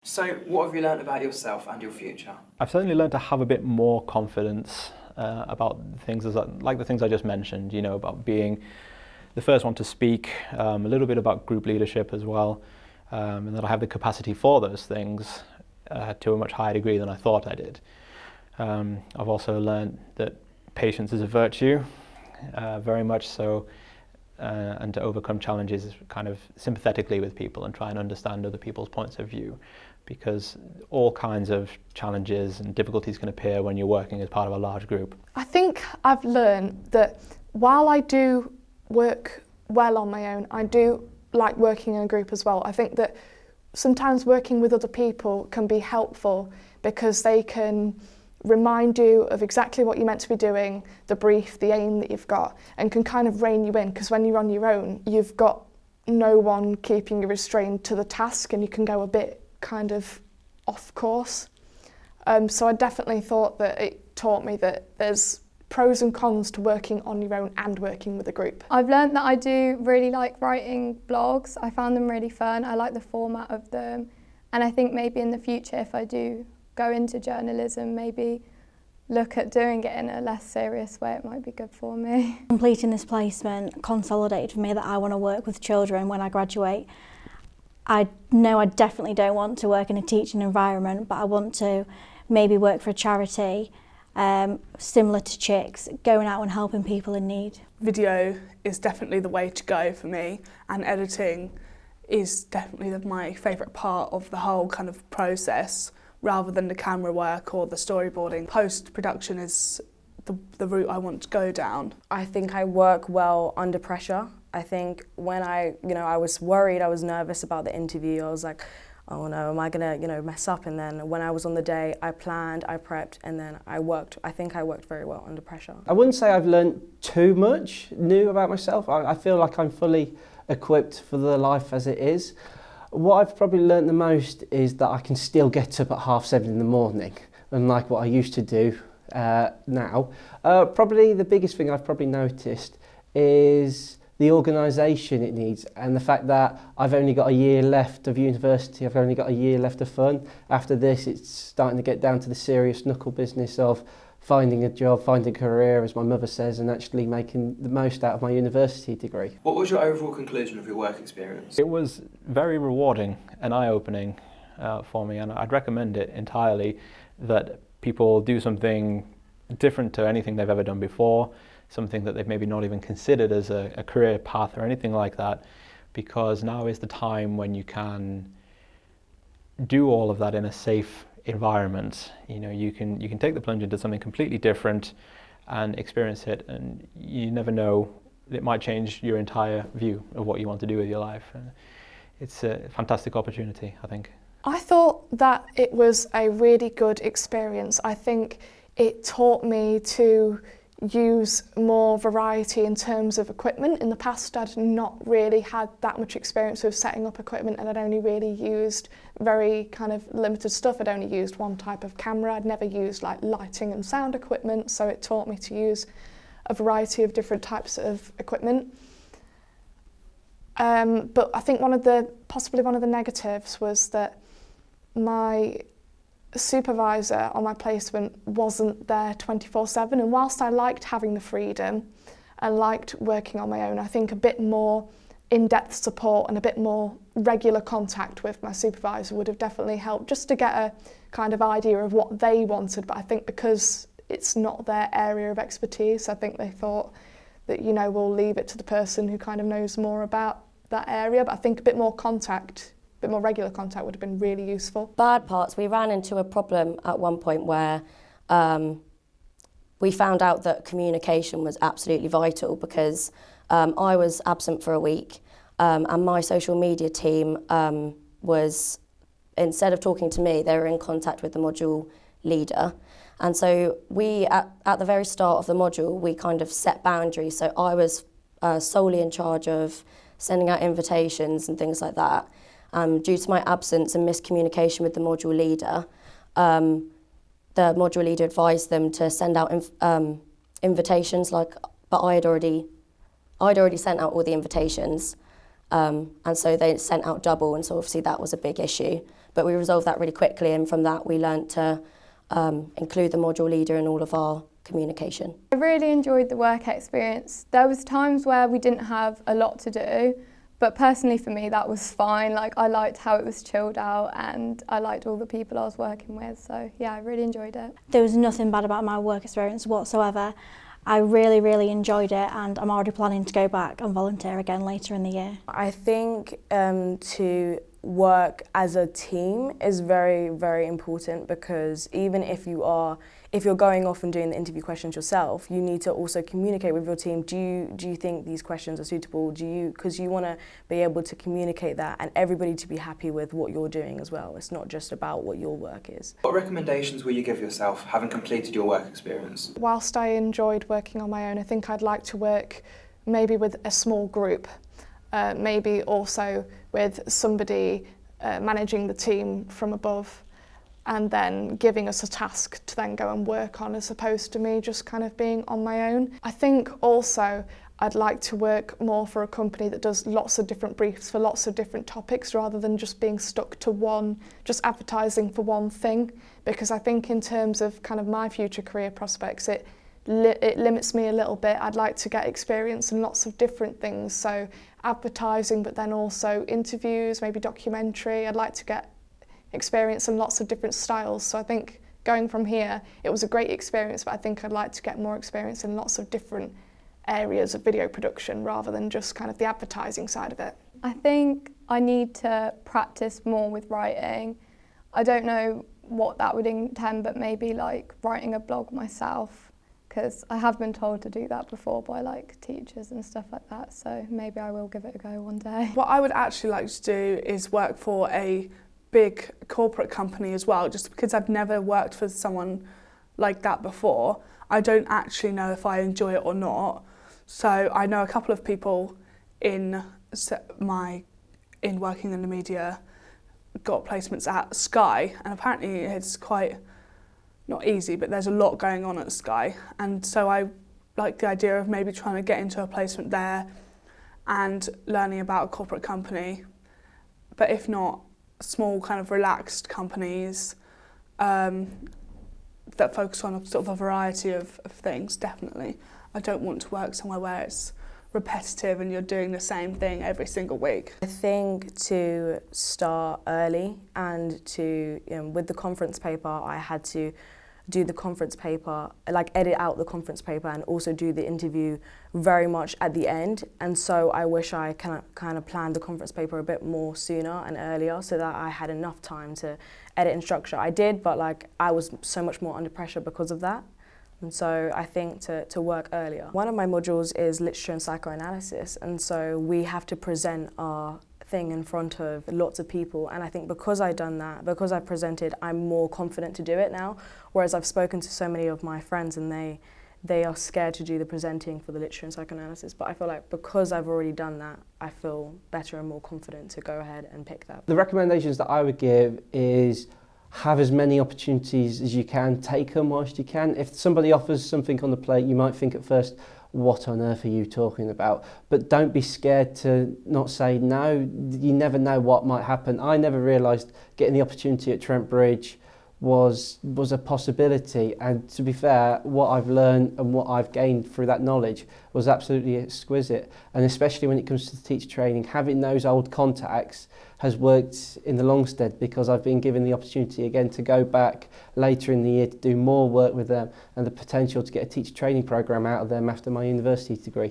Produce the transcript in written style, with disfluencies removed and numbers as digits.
So, what have you learnt about yourself and your future? I've certainly learned to have a bit more confidence about things like the things I just mentioned, about being the first one to speak, a little bit about group leadership as well, and that I have the capacity for those things to a much higher degree than I thought I did. I've also learned that patience is a virtue, very much so, and to overcome challenges kind of sympathetically with people and try and understand other people's points of view, because all kinds of challenges and difficulties can appear when you're working as part of a large group. I think I've learned that while I do work well on my own, I do like working in a group as well. I think that sometimes working with other people can be helpful because they can remind you of exactly what you're meant to be doing, the brief, the aim that you've got, and can kind of rein you in, because when you're on your own, you've got no one keeping you restrained to the task and you can go a bit kind of off course. So I definitely thought that it taught me that there's pros and cons to working on your own and working with a group. I've learned that I do really like writing blogs. I found them really fun. I like the format of them. And I think maybe in the future, if I do go into journalism, maybe look at doing it in a less serious way, it might be good for me. Completing this placement consolidated for me that I want to work with children when I graduate. I know I definitely don't want to work in a teaching environment, but I want to maybe work for a charity similar to Chicks, going out and helping people in need. Video is definitely the way to go for me, and editing is definitely my favourite part of the whole kind of process, rather than the camera work or the storyboarding. Post-production is the route I want to go down. I think I work well under pressure. I think when I was worried, I was nervous about the interview. I was like, oh no, am I gonna, mess up? And then when I was on the day, I planned, I prepped, and then I worked. I think I worked very well under pressure. I wouldn't say I've learned too much new about myself. I feel like I'm fully equipped for the life as it is. What I've probably learnt the most is that I can still get up at 7:30 in the morning, unlike what I used to do now. Probably the biggest thing I've probably noticed is the organisation it needs, and the fact that I've only got a year left of university, I've only got a year left of fun. After this, it's starting to get down to the serious knuckle business of finding a job, finding a career, as my mother says, and actually making the most out of my university degree. What was your overall conclusion of your work experience? It was very rewarding and eye-opening for me, and I'd recommend it entirely, that people do something different to anything they've ever done before, something that they've maybe not even considered as a career path or anything like that, because now is the time when you can do all of that in a safe environment. You can take the plunge into something completely different and experience it, and you never know, it might change your entire view of what you want to do with your life. It's a fantastic opportunity, I think. I thought that it was a really good experience. I think it taught me to use more variety in terms of equipment. In the past, I'd not really had that much experience with setting up equipment, and I'd only really used very kind of limited stuff. I'd only used one type of camera. I'd never used like lighting and sound equipment, so it taught me to use a variety of different types of equipment. But I think possibly one of the negatives was that my supervisor on my placement wasn't there 24/7, and whilst I liked having the freedom and liked working on my own, I think a bit more in-depth support and a bit more regular contact with my supervisor would have definitely helped, just to get a kind of idea of what they wanted. But I think because it's not their area of expertise, I think they thought that, we'll leave it to the person who kind of knows more about that area. But I think a bit more regular contact would have been really useful. Bad parts, we ran into a problem at one point where we found out that communication was absolutely vital, because I was absent for a week, and my social media team was, instead of talking to me, they were in contact with the module leader. And so we, at the very start of the module, we kind of set boundaries. So I was solely in charge of sending out invitations and things like that. Due to my absence and miscommunication with the module leader, the module leader advised them to send out invitations, but I'd already sent out all the invitations, and so they sent out double, and so obviously that was a big issue. But we resolved that really quickly, and from that we learnt to include the module leader in all of our communication. I really enjoyed the work experience. There was times where we didn't have a lot to do, but personally for me that was fine. Like, I liked how it was chilled out and I liked all the people I was working with, so yeah, I really enjoyed it. There was nothing bad about my work experience whatsoever. I really, really enjoyed it, and I'm already planning to go back and volunteer again later in the year. I think to work as a team is very, very important, because even if you're going off and doing the interview questions yourself, you need to also communicate with your team. Do you think these questions are suitable? Because you want to be able to communicate that and everybody to be happy with what you're doing as well. It's not just about what your work is. What recommendations will you give yourself having completed your work experience? Whilst I enjoyed working on my own, I think I'd like to work maybe with a small group, maybe also with somebody managing the team from above, and then giving us a task to then go and work on, as opposed to me just kind of being on my own. I think also I'd like to work more for a company that does lots of different briefs for lots of different topics, rather than just being stuck to one, just advertising for one thing, because I think in terms of kind of my future career prospects, it limits me a little bit. I'd like to get experience in lots of different things, so advertising, but then also interviews, maybe documentary. I'd like to get experience in lots of different styles. So I think going from here, it was a great experience, but I think I'd like to get more experience in lots of different areas of video production, rather than just kind of the advertising side of it. I think I need to practice more with writing. I don't know what that would intend, but maybe like writing a blog myself, because I have been told to do that before by like teachers and stuff like that, so maybe I will give it a go one day. What I would actually like to do is work for a big corporate company as well, just because I've never worked for someone like that before. I don't actually know if I enjoy it or not. So I know a couple of people in working in the media got placements at Sky, and apparently it's quite not easy, but there's a lot going on at Sky, and so I like the idea of maybe trying to get into a placement there and learning about a corporate company, but if not, small kind of relaxed companies that focus on sort of a variety of things, definitely. I don't want to work somewhere where it's repetitive and you're doing the same thing every single week. I think to start early, and to, with the conference paper, I had to do the conference paper, like edit out the conference paper, and also do the interview very much at the end. And so I wish I kind of planned the conference paper a bit more sooner and earlier, so that I had enough time to edit and structure. I did, but like I was so much more under pressure because of that. And so I think to work earlier. One of my modules is literature and psychoanalysis, and so we have to present our thing in front of lots of people, and I think because I've done that, because I presented, I'm more confident to do it now, whereas I've spoken to so many of my friends and they are scared to do the presenting for the literature and psychoanalysis, but I feel like because I've already done that, I feel better and more confident to go ahead and pick that. The recommendations that I would give is have as many opportunities as you can, take them whilst you can. If somebody offers something on the plate, you might think at first, what on earth are you talking about? But don't be scared to not say no. You never know what might happen. I never realised getting the opportunity at Trent Bridge was a possibility, and to be fair, what I've learned and what I've gained through that knowledge was absolutely exquisite. And especially when it comes to teacher training, having those old contacts has worked in the long stead, because I've been given the opportunity again to go back later in the year to do more work with them, and the potential to get a teacher training programme out of them after my university degree.